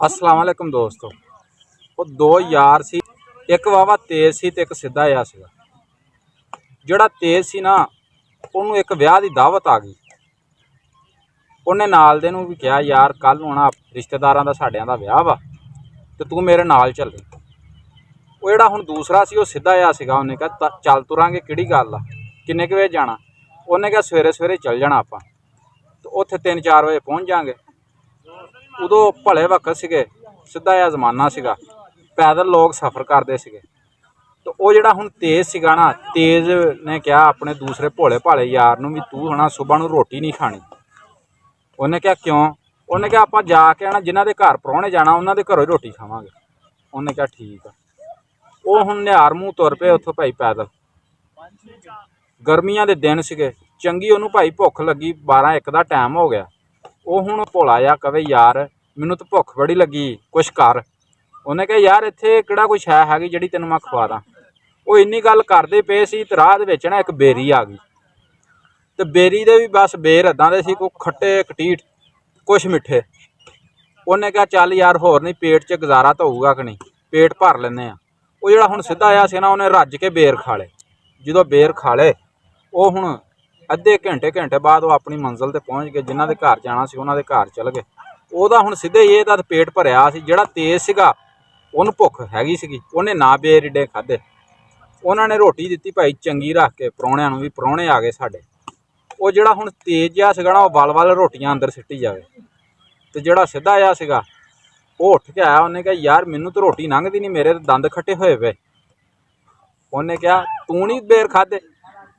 अस्सलाम वालेकुम दोस्तों। वो दो यार सी, एक वावा तेज सी ते एक सीधा जिहा सीगा। जिहड़ा तेज सी ना ਉਹਨੂੰ एक ਵਿਆਹ ਦੀ ਦਾਵਤ आ गई। ਉਹਨੇ ਨਾਲ ਦੇ ਨੂੰ ਵੀ ਕਿਹਾ ਯਾਰ ਕੱਲ ਨੂੰ ਆਣਾ ਰਿਸ਼ਤੇਦਾਰਾਂ ਦਾ ਸਾਡਿਆਂ ਦਾ ਵਿਆਹ ਵਾ ਤੇ ਤੂੰ ਮੇਰੇ ਨਾਲ ਚੱਲ। ਉਹ ਜਿਹੜਾ ਹੁਣ ਦੂਸਰਾ ਸੀ ਉਹ ਸਿੱਧਾ ਜਿਹਾ ਸੀਗਾ। ਉਹਨੇ ਕਿਹਾ ਚੱਲ ਤੁਰਾਂਗੇ, ਕਿਹੜੀ ਗੱਲ ਆ, ਕਿੰਨੇ ਕੁ ਵਜੇ ਜਾਣਾ। ਉਹਨੇ ਕਿਹਾ ਸਵੇਰੇ ਸਵੇਰੇ ਚੱਲ ਜਾਣਾ ਆਪਾਂ ਤੇ ਉੱਥੇ 3-4 ਵਜੇ ਪਹੁੰਚ ਜਾਾਂਗੇ। ਉਦੋਂ ਭਲੇ ਵਕਤ ਸੀਗੇ, ਸਿੱਧਾ ਜਿਹਾ ਜ਼ਮਾਨਾ ਸੀਗਾ, ਪੈਦਲ ਲੋਕ ਸਫ਼ਰ ਕਰਦੇ ਸੀਗੇ। ਤੇ ਉਹ ਜਿਹੜਾ ਹੁਣ ਤੇਜ਼ ਸੀਗਾ ਨਾ, ਤੇਜ਼ ਨੇ ਕਿਹਾ ਆਪਣੇ ਦੂਸਰੇ ਭੋਲੇ ਭਾਲੇ ਯਾਰ ਨੂੰ ਵੀ ਤੂੰ ਹੁਣ ਸੁਬਾਹ ਨੂੰ ਰੋਟੀ ਨਹੀਂ ਖਾਣੀ। ਉਹਨੇ ਕਿਹਾ ਕਿਉਂ? ਉਹਨੇ ਕਿਹਾ ਆਪਾਂ ਜਾ ਕੇ ਆਣਾ, ਜਿਨ੍ਹਾਂ ਦੇ ਘਰ ਪ੍ਰਾਹੁਣੇ ਜਾਣਾ ਉਹਨਾਂ ਦੇ ਘਰੋਂ ਹੀ ਰੋਟੀ ਖਾਵਾਂਗੇ। ਉਹਨੇ ਕਿਹਾ ਠੀਕ ਆ। ਉਹ ਹੁਣ ਨਿਹਾਰ ਮੂੰਹ ਤੁਰ ਪਏ ਉੱਥੋਂ ਭਾਈ ਪੈਦਲ। ਗਰਮੀਆਂ ਦੇ ਦਿਨ ਸੀਗੇ, ਚੰਗੀ ਉਹਨੂੰ ਭਾਈ ਭੁੱਖ ਲੱਗੀ, 12-1 ਦਾ ਟਾਈਮ ਹੋ ਗਿਆ। ਉਹ ਹੁਣ ਭੋਲਾ ਜਿਹਾ ਕਵੇ ਯਾਰ ਮੈਨੂੰ ਤਾਂ ਭੁੱਖ ਬੜੀ ਲੱਗੀ, ਕੁਛ ਕਰ। ਉਹਨੇ ਕਿਹਾ ਯਾਰ ਇੱਥੇ ਕਿਹੜਾ ਕੋਈ ਸ਼ੈ ਹੈਗੀ ਜਿਹੜੀ ਤੈਨੂੰ ਮੈਂ ਖਵਾ ਦਾਂ। ਉਹ ਇੰਨੀ ਗੱਲ ਕਰਦੇ ਪਏ ਸੀ ਤੇ ਰਾਹ ਦੇ ਵਿੱਚ ਨਾ ਇੱਕ ਬੇਰੀ ਆ ਗਈ ਤੇ ਬੇਰੀ ਦੇ ਵੀ ਬਸ ਬੇਰ ਇੱਦਾਂ ਦੇ ਸੀ, ਕੋਈ ਖੱਟੇ ਕਟੀਟ ਕੁਛ ਮਿੱਠੇ। ਉਹਨੇ ਕਿਹਾ ਚੱਲ ਯਾਰ ਹੋਰ ਨਹੀਂ, ਪੇਟ 'ਚ ਗੁਜ਼ਾਰਾ ਤਾਂ ਹੋਊਗਾ ਕਿ ਨਹੀਂ, ਪੇਟ ਭਰ ਲੈਂਦੇ ਆ। ਉਹ ਜਿਹੜਾ ਹੁਣ ਸਿੱਧਾ ਆਇਆ ਸੀ ਨਾ, ਉਹਨੇ ਰੱਜ ਕੇ ਬੇਰ ਖਾ ਲਏ। ਜਦੋਂ ਬੇਰ ਖਾ ਲਏ, ਉਹ ਹੁਣ ਅੱਧੇ ਘੰਟੇ ਬਾਅਦ ਉਹ ਆਪਣੀ ਮੰਜ਼ਿਲ 'ਤੇ ਪਹੁੰਚ ਗਏ। ਜਿਨ੍ਹਾਂ ਦੇ ਘਰ ਜਾਣਾ ਸੀ ਉਹਨਾਂ ਦੇ ਘਰ ਚਲ ਗਏ। ਉਹਦਾ ਹੁਣ ਸਿੱਧੇ ਇਹ ਦਾ ਪੇਟ ਭਰਿਆ ਸੀ। ਜਿਹੜਾ ਤੇਜ਼ ਸੀਗਾ ਉਹਨੂੰ ਭੁੱਖ ਹੈਗੀ ਸੀਗੀ, ਉਹਨੇ ਨਾ ਬੇਰ ਈਡੇ ਖਾਧੇ। ਉਹਨਾਂ ਨੇ ਰੋਟੀ ਦਿੱਤੀ ਭਾਈ ਚੰਗੀ ਰੱਖ ਕੇ ਪ੍ਰਾਹੁਣਿਆਂ ਨੂੰ, ਵੀ ਪ੍ਰਾਹੁਣੇ ਆ ਗਏ ਸਾਡੇ। ਉਹ ਜਿਹੜਾ ਹੁਣ ਤੇਜ਼ ਜਿਹਾ ਸੀਗਾ ਨਾ, ਉਹ ਵੱਲ ਰੋਟੀਆਂ ਅੰਦਰ ਸਿੱਟੀ ਜਾਵੇ। ਤੇ ਜਿਹੜਾ ਸਿੱਧਾ ਜਿਹਾ ਸੀਗਾ ਉਹ ਉੱਠ ਕੇ ਆਇਆ। ਉਹਨੇ ਕਿਹਾ ਯਾਰ ਮੈਨੂੰ ਤਾਂ ਰੋਟੀ ਲੰਘਦੀ ਨਹੀਂ, ਮੇਰੇ ਦੰਦ ਖੱਟੇ ਹੋਏ ਪਏ। ਉਹਨੇ ਕਿਹਾ ਤੂੰ ਨਹੀਂ ਬੇਰ ਖਾਧੇ?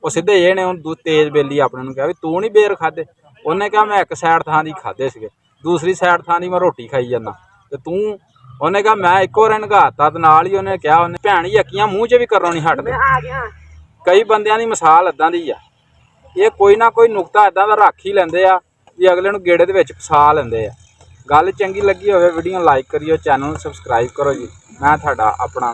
ਉਹ ਸਿੱਧੇ ਜਿਹੇ ਨੇ ਉਹਨੂੰ ਤੇਜ਼ ਬੇਲੀ ਆਪਣੇ ਨੂੰ ਕਿਹਾ ਵੀ ਤੂੰ ਨਹੀਂ ਬੇਰ ਖਾਧੇ? ਉਹਨੇ ਕਿਹਾ ਮੈਂ ਇੱਕ ਸਾਈਡ ਥਾਂ ਦੀ ਖਾਧੇ ਸੀਗੇ, ਦੂਸਰੀ ਸਾਈਡ ਥਾਂ ਦੀ ਮੈਂ ਰੋਟੀ ਖਾਈ ਜਾਂਦਾ ਤੇ ਤੂੰ। ਉਹਨੇ ਕਿਹਾ ਮੈਂ ਇੱਕੋ ਰਨ ਘਾਤਾ। ਤੇ ਨਾਲ ਹੀ ਉਹਨੇ ਕਿਹਾ, ਉਹਨੇ ਭੈਣ ਯਕੀਆਂ ਮੂੰਹ 'ਚ ਵੀ ਕਰਨੋਂ ਨਹੀਂ ਹਟਦੇ। ਕਈ ਬੰਦਿਆਂ ਦੀ ਮਿਸਾਲ ਇੱਦਾਂ ਦੀ ਆ, ਇਹ ਕੋਈ ਨਾ ਕੋਈ ਨੁਕਤਾ ਇੱਦਾਂ ਦਾ ਰੱਖ ਹੀ ਲੈਂਦੇ ਆ ਵੀ ਅਗਲੇ ਨੂੰ ਗੇੜੇ ਦੇ ਵਿੱਚ ਫਸਾ ਲੈਂਦੇ ਆ। ਗੱਲ ਚੰਗੀ ਲੱਗੀ ਹੋਵੇ ਵੀਡੀਓ ਲਾਈਕ ਕਰਿਓ, ਚੈਨਲ ਨੂੰ ਸਬਸਕ੍ਰਾਈਬ ਕਰੋ ਜੀ। ਮੈਂ ਤੁਹਾਡਾ ਆਪਣਾ